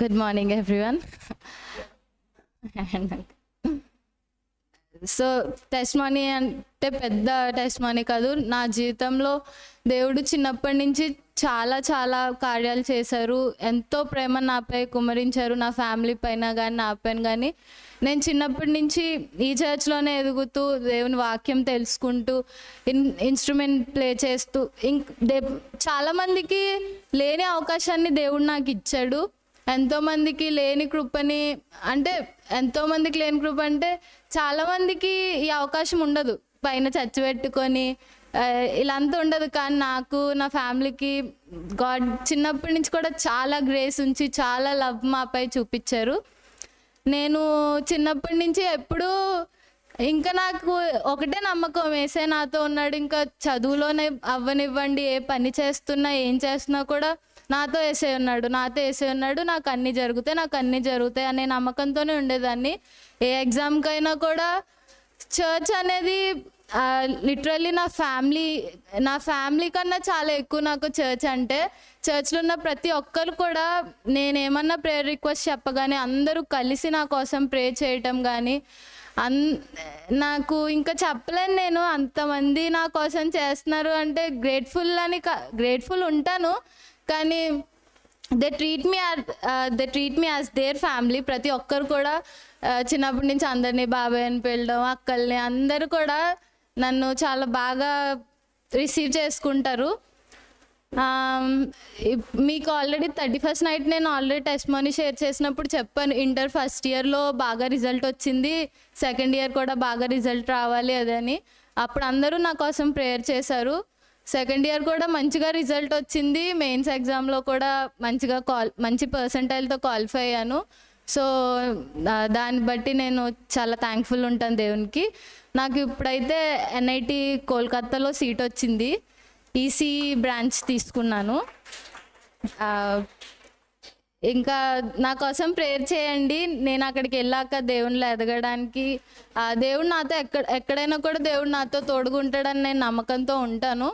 Good morning everyone. So test money అంటే పెద్ద test money కాదు. నా జీవితంలో దేవుడు చిన్నప్పటి నుంచి చాలా చాలా కార్యాలు చేశారు. ఎంతో ప్రేమ నాపై కుమ్మరించారు, నా ఫ్యామిలీ పైన కానీ నా పైన కానీ. నేను చిన్నప్పటి నుంచి ఈ చర్చ్లోనే ఎదుగుతూ దేవుని వాక్యం తెలుసుకుంటూ ఇన్స్ట్రుమెంట్ ప్లే చేస్తూ చాలామందికి లేని అవకాశాన్ని దేవుడు నాకు ఇచ్చాడు. ఎంతోమందికి లేని కృపని అంటే ఎంతోమందికి లేని కృప అంటే చాలామందికి ఈ అవకాశం ఉండదు, పైన చచ్చి పెట్టుకొని ఇలా అంతా ఉండదు. కానీ నాకు నా ఫ్యామిలీకి గాడ్ చిన్నప్పటి నుంచి కూడా చాలా గ్రేస్ ఉంచి చాలా లవ్ మాపై చూపించారు. నేను చిన్నప్పటి నుంచి ఎప్పుడూ ఇంకా నాకు ఒకటే నమ్మకం, వేసే నాతో ఉన్నాడు. ఇంకా చదువులోనే అవ్వనివ్వండి, ఏ పని చేస్తున్నా ఏం చేస్తున్నా కూడా నాతో వేసే ఉన్నాడు, నాకు అన్నీ జరుగుతాయి అనే నమ్మకంతోనే ఉండేదాన్ని. ఏ ఎగ్జామ్కైనా కూడా చర్చ్ అనేది లిటరల్లీ నా ఫ్యామిలీ కన్నా చాలా ఎక్కువ నాకు చర్చ్ అంటే. చర్చ్లో ఉన్న ప్రతి ఒక్కరు కూడా నేనేమన్నా ప్రేయర్ రిక్వెస్ట్ చెప్పగానే అందరూ కలిసి నా కోసం ప్రే చేయటం కానీ నాకు ఇంకా చెప్పలేను. నేను అంతమంది నా కోసం చేస్తున్నారు అంటే గ్రేట్ఫుల్ ఉంటాను. కానీ they treat me as their family. ప్రతి ఒక్కరు కూడా చిన్నప్పటి నుంచి అందరినీ బాబాయ్ అని పిలవడం, అక్కల్ని అందరూ కూడా నన్ను చాలా బాగా రిసీవ్ చేసుకుంటారు. మీకు ఆల్రెడీ 31st నైట్ నేను ఆల్రెడీ టెస్ట్ మనీ షేర్ చేసినప్పుడు చెప్పాను, ఇంటర్ ఫస్ట్ ఇయర్లో బాగా రిజల్ట్ వచ్చింది, సెకండ్ ఇయర్ కూడా బాగా రిజల్ట్ రావాలి అదని. అప్పుడు అందరూ నా కోసం ప్రేయర్ చేశారు. సెకండ్ ఇయర్ కూడా మంచిగా రిజల్ట్ వచ్చింది. మెయిన్స్ ఎగ్జామ్లో కూడా మంచి పర్సంటైల్తో క్వాలిఫై అయ్యాను. సో దాన్ని బట్టి నేను చాలా థ్యాంక్ఫుల్ ఉంటాను దేవునికి. నాకు ఇప్పుడైతే NIT కోల్కతాలో సీట్ వచ్చింది, ఈసీ బ్రాంచ్ తీసుకున్నాను. ఇంకా నా కోసం ప్రేయర్ చేయండి. నేను అక్కడికి వెళ్ళాక దేవునిలో ఎదగడానికి దేవుడు నాతో ఎక్కడైనా కూడా దేవుడు నాతో తోడుగుంటాడని నేను నమ్మకంతో ఉంటాను.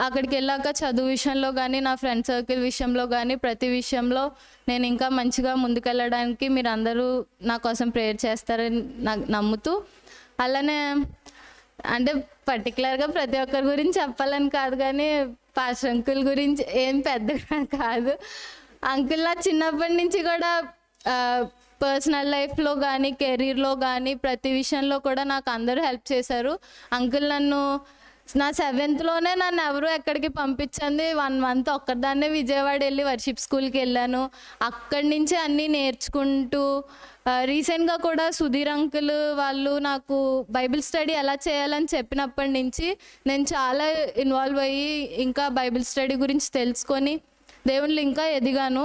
అక్కడికి వెళ్ళాక చదువు విషయంలో కానీ నా ఫ్రెండ్ సర్కిల్ విషయంలో కానీ ప్రతి విషయంలో నేను ఇంకా మంచిగా ముందుకెళ్ళడానికి మీరు అందరూ నా కోసం ప్రేయర్ చేస్తారని నాకు నమ్ముతూ, అలానే అంటే పర్టికులర్గా ప్రతి ఒక్కరి గురించి చెప్పాలని కాదు కానీ పాస్టర్ అంకుల్ గురించి ఏం పెద్దగా కాదు. అంకుల్ నా చిన్నప్పటి నుంచి కూడా పర్సనల్ లైఫ్లో కానీ కెరీర్లో కానీ ప్రతి విషయంలో కూడా నాకు అందరూ హెల్ప్ చేశారు. అంకుల్ నా 7th నన్ను ఎవరు ఎక్కడికి పంపించింది, 1 month ఒక్కదాన్నే విజయవాడ వెళ్ళి వర్షిప్ స్కూల్కి వెళ్ళాను. అక్కడి నుంచి అన్నీ నేర్చుకుంటూ రీసెంట్గా కూడా సుధీర్ అంకుల్ వాళ్ళు నాకు బైబిల్ స్టడీ ఎలా చేయాలని చెప్పినప్పటి నుంచి నేను చాలా ఇన్వాల్వ్ అయ్యి ఇంకా బైబిల్ స్టడీ గురించి తెలుసుకొని దేవుళ్ళు ఇంకా ఎదిగాను,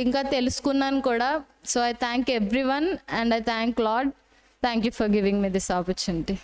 ఇంకా తెలుసుకున్నాను కూడా. So I thank everyone and I thank lord. Thank you for giving me this opportunity.